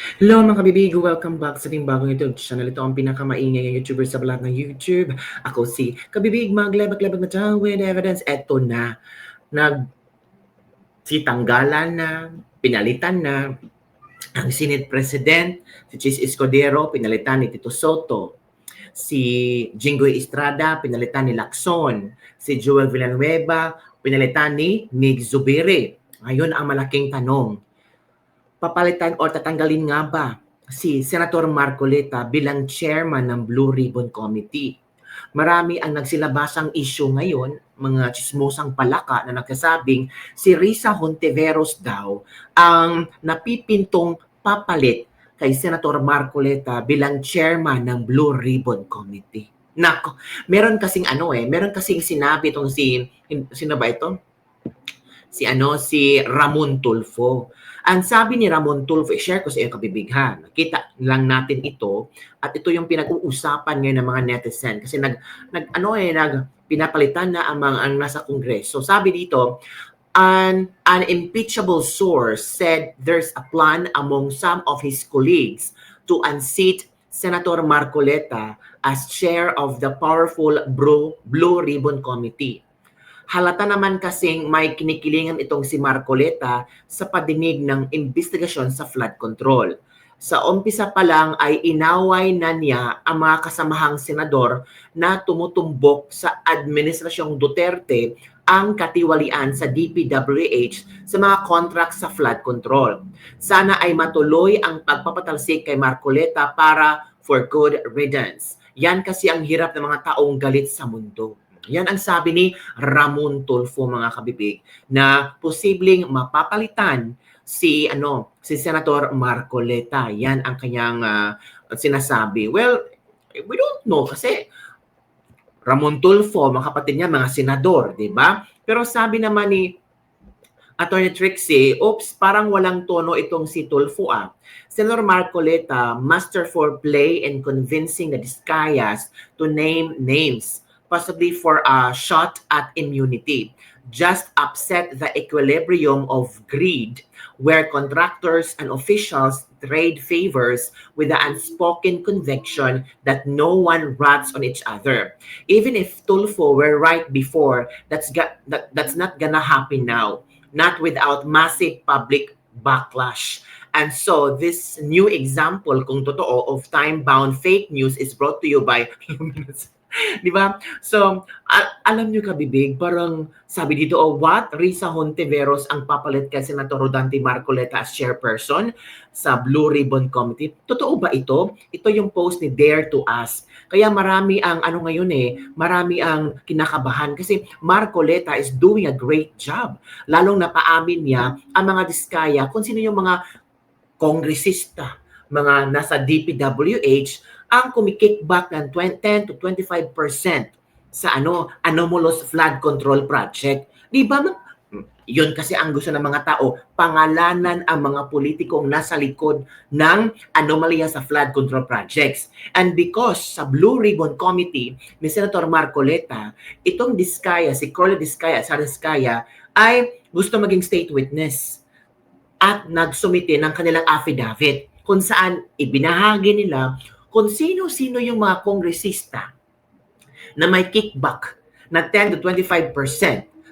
Hello mga kabibigo! Welcome back sa ating bagong YouTube channel. Ito ang pinakamaingay na YouTuber sa balat ng YouTube. Ako si Kabibig, maglabag-labag na tayo with evidence. Eto na, tanggalan na, pinalitan na ang Senate President, si Chis Escudero, pinalitan ni Tito Soto. Si Jinggoy Estrada, pinalitan ni Lacson. Si Joel Villanueva, pinalitan ni Mig Zubiri. Ngayon ang malaking tanong, papalitan o tatanggalin nga ba si Senator Marcoleta bilang chairman ng Blue Ribbon Committee? Marami ang nagsilabasang issue ngayon, mga chismosang palaka na nagsasabing si Risa Hontiveros daw ang napipintong papalit kay Senator Marcoleta bilang chairman ng Blue Ribbon Committee. Nako, meron kasing sinabi itong sino ba ito? Si Ramon Tulfo. Ang sabi ni Ramon Tulfo, i-share ko sa iyo kabibighan. Nakita lang natin ito at ito yung pinag-uusapan ngayon ng mga netizen kasi pinapalitan na ang nasa Kongreso. Sabi dito, an unimpeachable source said there's a plan among some of his colleagues to unseat Senator Marcoleta as chair of the powerful Blue Ribbon Committee. Halata naman kasing may kinikilingan itong si Marcoleta sa padinig ng investigasyon sa flood control. Sa umpisa pa lang ay inaway na niya ang mga kasamahang senador na tumutumbok sa Administrasyong Duterte ang katiwalian sa DPWH sa mga contract sa flood control. Sana ay matuloy ang pagpapatalsik kay Marcoleta para for good riddance. Yan kasi ang hirap ng mga taong galit sa mundo. Yan ang sabi ni Ramon Tulfo, mga kabibig, na posibleng mapapalitan si Senator Marcoleta. Yan ang kanyang sinasabi. Well, we don't know kasi Ramon Tulfo, mga kapatid niya, mga senador, di ba? Pero sabi naman ni Attorney Trixie, parang walang tono itong si Tulfo Senator Marcoleta, master for play and convincing the Discayas to name names, possibly for a shot at immunity. Just upset the equilibrium of greed where contractors and officials trade favors with the unspoken conviction that no one rats on each other. Even if Tulfo were right before, that's not gonna happen now. Not without massive public backlash. And so this new example, kung totoo, of time-bound fake news is brought to you by Luminous. Di ba? So, alam nyo kabibig, parang sabi dito, what? Risa Hontiveros ang papalit kay Senator Rodante Marcoleta as chairperson sa Blue Ribbon Committee. Totoo ba ito? Ito yung post ni Dare to Ask. Kaya marami ang marami ang kinakabahan kasi Marcoleta is doing a great job. Lalong napaamin niya ang mga Diskaya kung sino yung mga kongresista, mga nasa DPWH ang kumikickback ng 10 to 25% sa anomalous flood control project. Di ba? Yun kasi ang gusto ng mga tao, pangalanan ang mga politikong nasa likod ng anomalya sa flood control projects. And because sa Blue Ribbon Committee ni Senator Marcoleta, itong Diskaya, si Corley Diskaya, Sara Diskaya, ay gusto maging state witness at nagsumite ng kanilang affidavit kung saan ibinahagi nila kung sino-sino yung mga kongresista na may kickback na 10 to 25%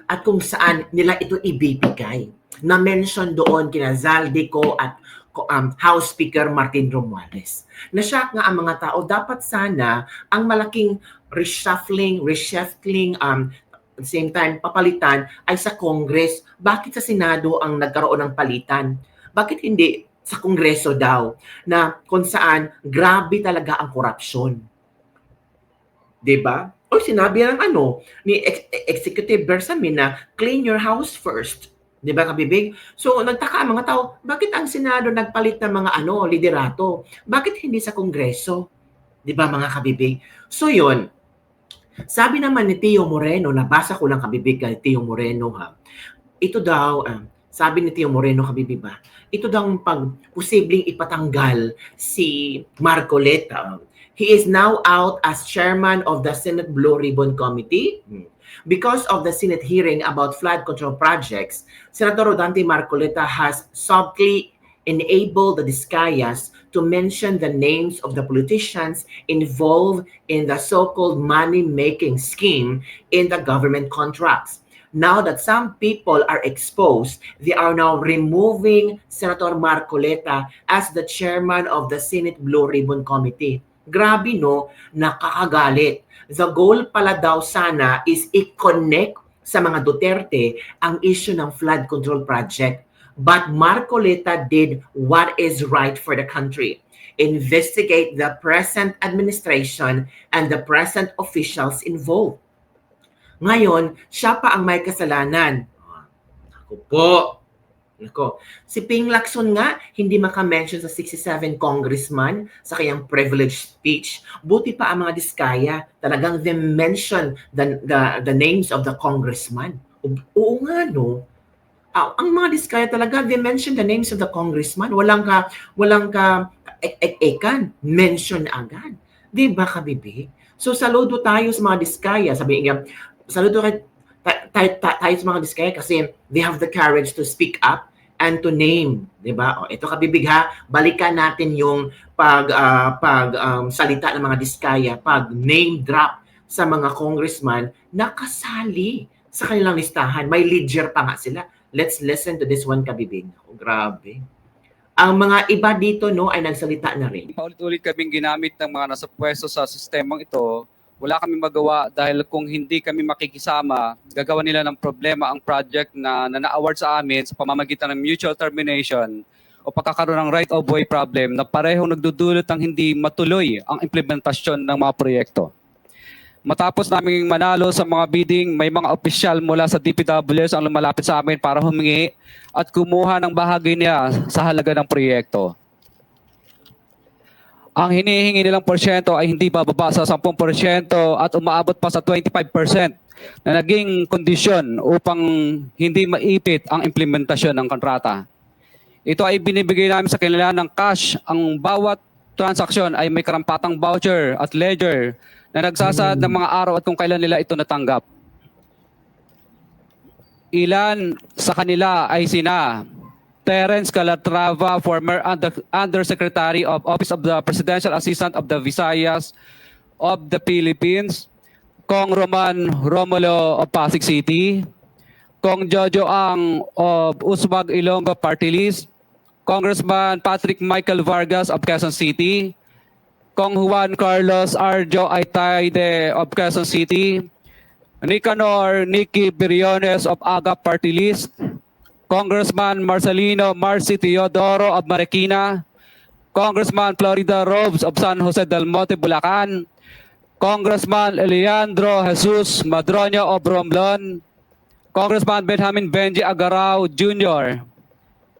at kung saan nila ito ibibigay. Na-mention doon kina Zaldico at House Speaker Martin Romualdez. Na-shock nga ang mga tao, dapat sana ang malaking reshuffling, at the same time papalitan ay sa Congress. Bakit sa Senado ang nagkaroon ng palitan? Bakit hindi sa Kongreso daw na kung saan grabe talaga ang korupsyon? 'Di ba? O sinabi ng ni Executive Bersamin na clean your house first. 'Di ba kabibig? So nagtaka ang mga tao, bakit ang Senado nagpalit ng mga liderato? Bakit hindi sa Kongreso? 'Di ba mga kabibig? So 'yun. Sabi naman ni Tio Moreno, nabasa ko lang kabibig kay Tio Moreno Ito daw sabi ni Tio Moreno kabibig ba? Ito daw posibleng ipatanggal si Marcoleta. He is now out as chairman of the Senate Blue Ribbon Committee. Because of the Senate hearing about flood control projects, Senator Rodante Marcoleta has subtly enable the Discayas to mention the names of the politicians involved in the so-called money-making scheme in the government contracts. Now that some people are exposed, they are now removing Senator Marcoleta as the chairman of the Senate Blue Ribbon Committee. Grabe no, nakakagalit. The goal pala daw sana is i-connect sa mga Duterte ang issue ng flood control project. But Marcoleta did what is right for the country. Investigate the present administration and the present officials involved. Ngayon, siya pa ang may kasalanan. Ako po. Ako. Si Ping Lacson nga, hindi maka-mention sa 67 congressman sa kanyang privileged speech. Buti pa ang mga Diskaya, talagang they mention the names of the congressman. Oo nga, no? Ang mga Diskaya talaga, they mention the names of the congressman. Walang ka ek-ekan, mention agad. Di ba, kabibig? So, saludo tayo sa mga Diskaya. Sabi nga, saludo tayo sa mga Diskaya kasi they have the courage to speak up and to name, 'di ba? O ito kabibig ha, balikan natin yung salita ng mga Diskaya, pag name drop sa mga congressman na kasali sa kanilang listahan. May ledger pa nga sila. Let's listen to this one, kabibig. Oh, grabe. Ang mga iba dito no ay nagsalita na rin. Paulit-ulit kaming ginamit ng mga nasa pwesto sa sistemang ito. Wala kami magawa dahil kung hindi kami makikisama, gagawa nila ng problema ang project na na-award sa amin sa pamamagitan ng mutual termination o pagkakaroon ng right of way problem na parehong nagdudulot ng hindi matuloy ang implementasyon ng mga proyekto. Matapos naming manalo sa mga bidding, may mga opisyal mula sa DPWS ang lumalapit sa amin para humingi at kumuha ng bahagi niya sa halaga ng proyekto. Ang hinihingi nilang porsyento ay hindi bababa sa 10% at umaabot pa sa 25% na naging kondisyon upang hindi maipit ang implementasyon ng kontrata. Ito ay binibigay namin sa kanila ng cash. Ang bawat transaksyon ay may karampatang voucher at ledger na nagsasaad ng mga araw at kung kailan nila ito natanggap. Ilan sa kanila ay sina Terence Calatrava, former Undersecretary of Office of the Presidential Assistant of the Visayas of the Philippines, Kong Roman Romulo of Pasig City, Kong Jojo Ang of Usmag Ilonggo Party List, Congressman Patrick Michael Vargas of Quezon City, Kong Juan Carlos Arjo Aitaide of Quezon City, Nicanor Nicky Biriones of Aga Party List, Congressman Marcelino Marcy Teodoro of Marikina, Congressman Florida Robes of San Jose del Monte, Bulacan, Congressman Eliandro Jesus Madroño of Romblon, Congressman Benjamin Benji Agarao Jr.,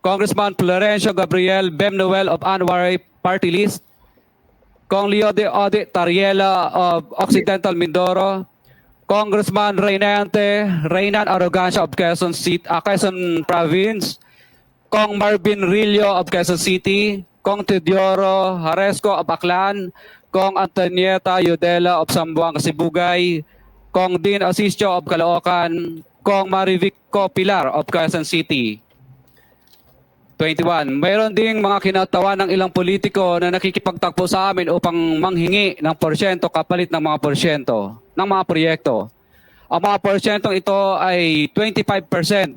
Congressman Florencio Gabriel Bemnoel of Anwar Party List, Kong Leo de Ode Tariela of Occidental Mindoro, Congressman Reynan Arrogancia of Quezon City, Quezon Province, Kong Marvin Rillo of Quezon City, Kong Teodoro Haresco of Aklan, Kong Antonieta Yudela of Sambuanga, Sibugay, Kong Dean Asisio of Caloocan, Kong Marivico Pilar of Quezon City. 21. Mayroon ding mga kinatawan ng ilang politiko na nakikipagtakbo sa amin upang manghingi ng porsyento kapalit ng mga porsyento ng mga proyekto. Ang mga porsyentong ito ay 25%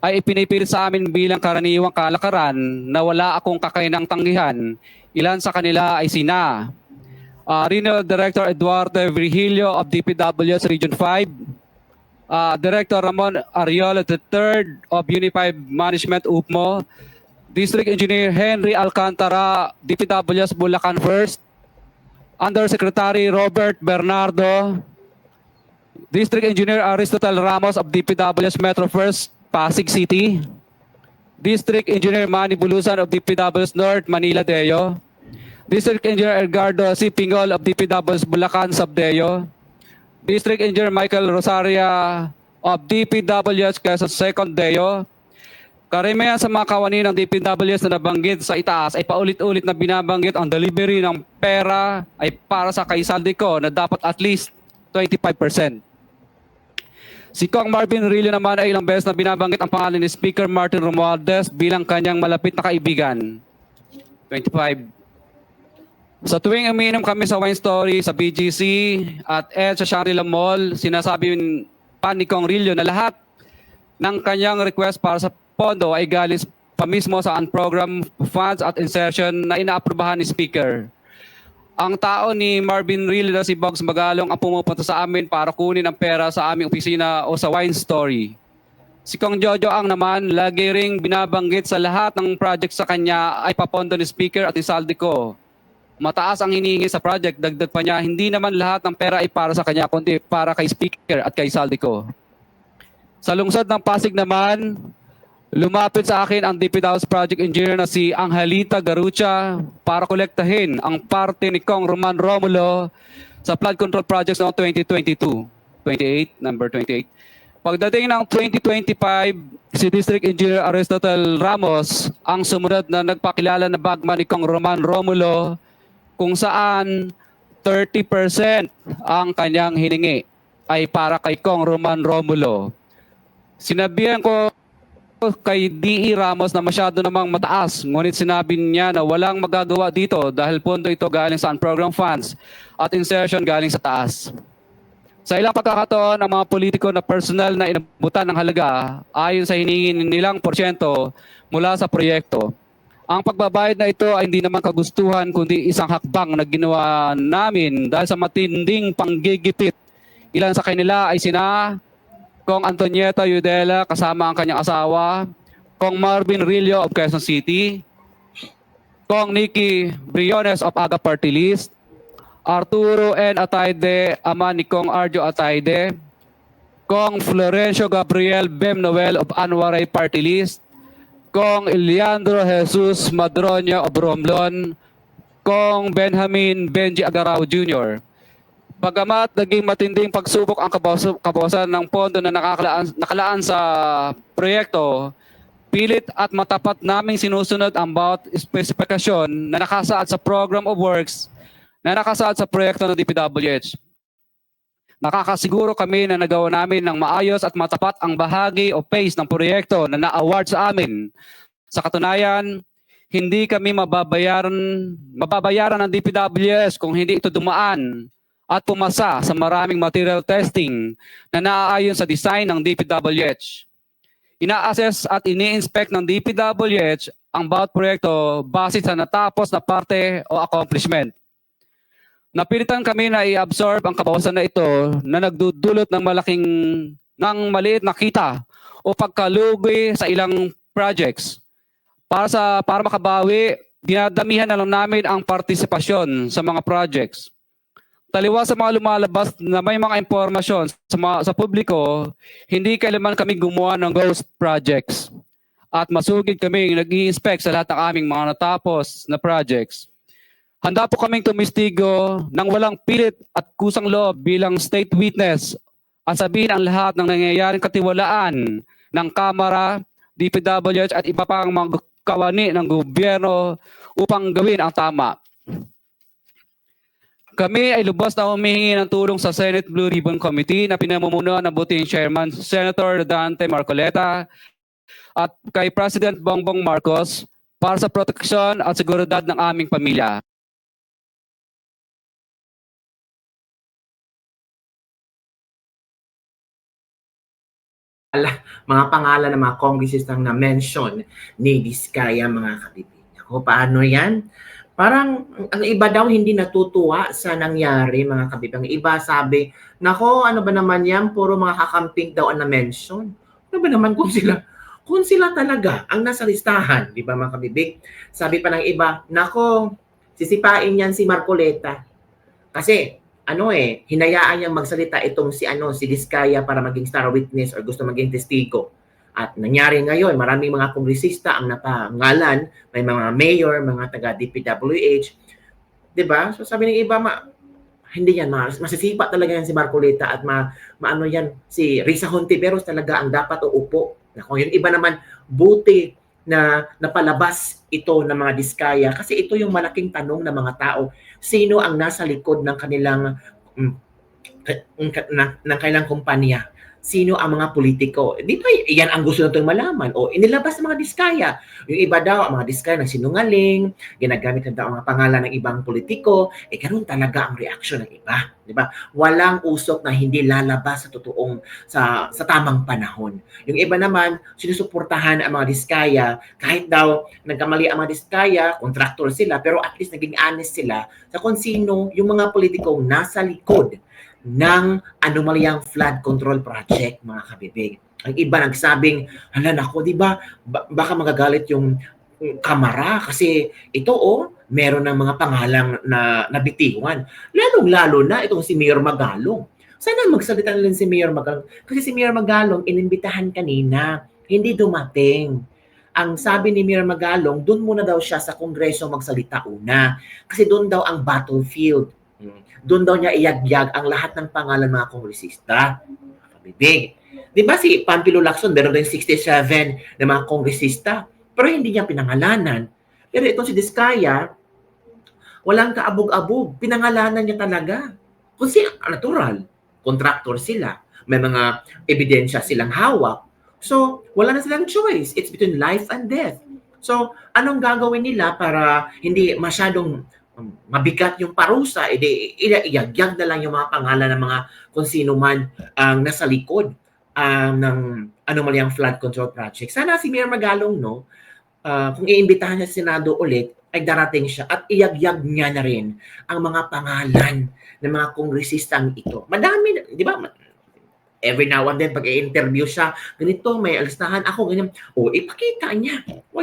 ay ipinipilit sa amin bilang karaniwang kalakaran na wala akong kakainang tanggihan. Ilan sa kanila ay sina Regional Director Eduardo Virgilio of DPWS Region 5, Director Ramon Ariola III of Unified Management UPMO, District Engineer Henry Alcantara, DPWS Bulacan First, Undersecretary Robert Bernardo, District Engineer Aristotle Ramos of DPWS Metro First, Pasig City, District Engineer Manny Bulusan of DPWS North, Manila Deo, District Engineer Edgardo C. Pingol of DPWS Bulacan Subdeo, District Engineer Michael Rosaria of DPWS Quezon Second Deo. Karamihan sa mga kawani ng DPWS na nabanggit sa itaas ay paulit-ulit na binabanggit ang delivery ng pera ay para sa kaisaldi ko na dapat at least 25%. Si Kong Marvin Rillo naman ay ilang beses na binabanggit ang pangalan ni Speaker Martin Romualdez bilang kanyang malapit na kaibigan. 25. Sa tuwing umiinom kami sa Wine Story, sa BGC, at sa Shangri-La Mall, sinasabi pa ni Kong Rillo na lahat ng kanyang request para sa pondo ay galing pa mismo sa unprogrammed funds at insertion na inaaprubahan ni Speaker. Ang tao ni Marvin Rillo na si Bogs Magalong ang pumupunta sa amin para kunin ang pera sa aming opisina o sa Wine Story. Si Kong Jojo ang naman lagi ring binabanggit sa lahat ng project sa kanya ay papondo ni Speaker at ni Saldico. Mataas ang hinihingi sa project, dagdag pa niya, hindi naman lahat ng pera ay para sa kanya, kundi para kay Speaker at kay Saldico. Sa lungsod ng Pasig naman, lumapit sa akin ang DPW's project engineer na si Angelita Garucha para kolektahin ang parte ni Kong Roman Romulo sa flood control projects noong 2022. 28, number 28. Pagdating ng 2025, si District Engineer Aristotle Ramos ang sumunod na nagpakilala na bagman ni Kong Roman Romulo kung saan 30% ang kanyang hiningi ay para kay Kong Roman Romulo. Sinabihan ko kay D.E. Ramos na masyado namang mataas, ngunit sinabi niya na walang magagawa dito dahil pondo ito galing sa unprogram funds at insertion galing sa taas. Sa ilang pagkakataon, ang mga politiko na personal na inabutan ng halaga ayon sa hiningi nilang porsyento mula sa proyekto. Ang pagbabayad na ito ay hindi naman kagustuhan kundi isang hakbang na ginawa namin dahil sa matinding panggigipit. Ilan sa kanila ay sina Kong Antonieta Yudela kasama ang kanyang asawa, Kong Marvin Rillo of Quezon City, Kong Nikki Briones of Aga Party List, Arturo N. Ataide, ama ni Kong Arjo Ataide, Kong Florencio Gabriel Bem Noel of Anwaray Party List, Kong Eliandro Jesus Madroño of Romblon, Kong Benjamin Benji Agarao Jr. Bagamat naging matinding pagsubok ang kabawasan ng pondo na nakalaan sa proyekto, pilit at matapat naming sinusunod ang bawat espesifikasyon na nakasaad sa Program of Works na nakasaad sa proyekto ng DPWH. Nakakasiguro kami na nagawa namin ng maayos at matapat ang bahagi o phase ng proyekto na na-award sa amin. Sa katunayan, hindi kami mababayaran ng DPWH kung hindi ito dumaan at pumasa sa maraming material testing na naaayon sa design ng DPWH. Ina-assess at ini-inspect ng DPWH ang bawat proyekto base sa natapos na parte o accomplishment. Napilitan kami na i-absorb ang kabawasan na ito na nagdudulot ng maliit na kita o pagkalugi sa ilang projects. Para makabawi, dinadamihan na lang namin ang partisipasyon sa mga projects. Taliwas sa mga lumalabas na may mga impormasyon sa publiko, hindi kailanman kami gumawa ng ghost projects. At masugid kami nag-i-inspect sa lahat ng aming mga natapos na projects. Handa po kaming tumistigo ng walang pilit at kusang loob bilang state witness at sabihin ang lahat ng nangyayaring katiwalaan ng Kamara, DPWH at iba pang mga kawani ng gobyerno upang gawin ang tama. Kami ay lubos na humihingi ng tulong sa Senate Blue Ribbon Committee na pinamumunuan ng buting Chairman Senator Dante Marcoleta at kay President Bongbong Marcos para sa proteksyon at seguridad ng aming pamilya. Mga pangalan ng mga congressistang na-mention ni Diskaya, mga kabibig. Ako, paano yan? Parang ang iba daw hindi natutuwa sa nangyari, mga kabibig. Ang iba sabi, nako, ano ba naman yan? Puro mga kakamping daw ang na-mention. Ano ba naman kung sila talaga ang nasa listahan, di ba, mga kabibig? Sabi pa ng iba, nako, sisipain yan si Marcoleta. Kasi hinayaan niyang magsalita itong si Diskaya para maging star witness or gusto maging testigo. At nangyari ngayon, maraming mga kongresista ang napangalan, may mga mayor, mga taga DPWH, 'di ba? So sabi ng iba, hindi yan, masisipa talaga yan si Marcoleta at maano yan si Risa Hontiveros talaga ang dapat uupo. Kung yung iba naman, buti na napalabas ito ng mga Diskaya kasi ito yung malaking tanong ng mga tao. Sino ang nasa likod ng kanilang ng kanilang kumpanya? sino ang mga politiko. Di ba yan ang gusto natin malaman? O inilabas ng mga diskaya. Yung iba daw, ang mga diskaya ng sinungaling, ginagamit na daw ang mga pangalan ng ibang politiko, ganun talaga ang reaksyon ng iba. Di ba? Walang usok na hindi lalabas sa totoong, sa tamang panahon. Yung iba naman, sinusuportahan ang mga diskaya, kahit daw nagkamali ang mga diskaya, contractor sila, pero at least naging honest sila sa kung sino yung mga politikong nasa likod ng anomalyang flood control project, mga kabibig. Ang iba nagsabing, hala nako, di ba, baka magagalit yung kamara kasi ito meron ng mga pangalang na nabitiwan. Lalong-lalo na itong si Mayor Magalong. Sana magsalita na rin si Mayor Magalong. Kasi si Mayor Magalong, inimbitahan kanina, hindi dumating. Ang sabi ni Mayor Magalong, doon muna daw siya sa Kongreso magsalita una. Kasi doon daw ang battlefield. Doon daw niya iyagyag ang lahat ng pangalan ng mga kongresista. Kabibig. Di ba si Pampilo Lacson, meron din 67 na mga kongresista, pero hindi niya pinangalanan. Pero itong si Diskaya, walang kaabog-abog. Pinangalanan niya talaga. Kasi natural, contractor sila. May mga ebidensya silang hawak. So, wala na silang choice. It's between life and death. So, anong gagawin nila para hindi masyadong mabigat yung parusa, iyagyag na lang yung mga pangalan ng mga kung sino man ang nasa likod ng anomalyang flood control project. Sana si Mayor Magalong, no, kung iimbitahan niya sa Senado ulit, ay darating siya at iyagyag niya na rin ang mga pangalan ng mga kongresistang ito. Madami, di ba? Every now and then, pag i-interview siya, ganito, may alistahan ako, ganyan. Ipakita niya. O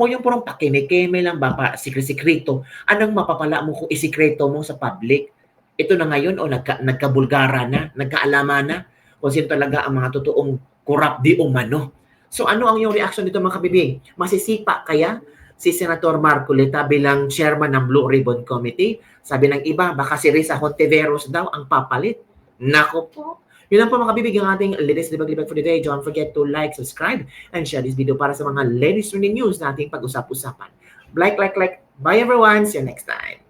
yung purong pakeme-keme lang ba, sikreto. Anong mapapala mo kung isikreto mo sa public? Ito na ngayon, nagkabulgara na, nagkaalama na, kung sino talaga ang mga totoong corrupt di umano. So ano ang iyong reaction dito, mga kabibig? Masisipa kaya si Senator Marcoleta bilang chairman ng Blue Ribbon Committee? Sabi ng iba, baka si Risa Hontiveros daw ang papalit. Nako po. Yun lang po, mga kabibig, ang ating latest libag-libag for today. Don't forget to like, subscribe, and share this video para sa mga latest trending news na ating pag-usap-usapan. Like. Bye everyone. See you next time.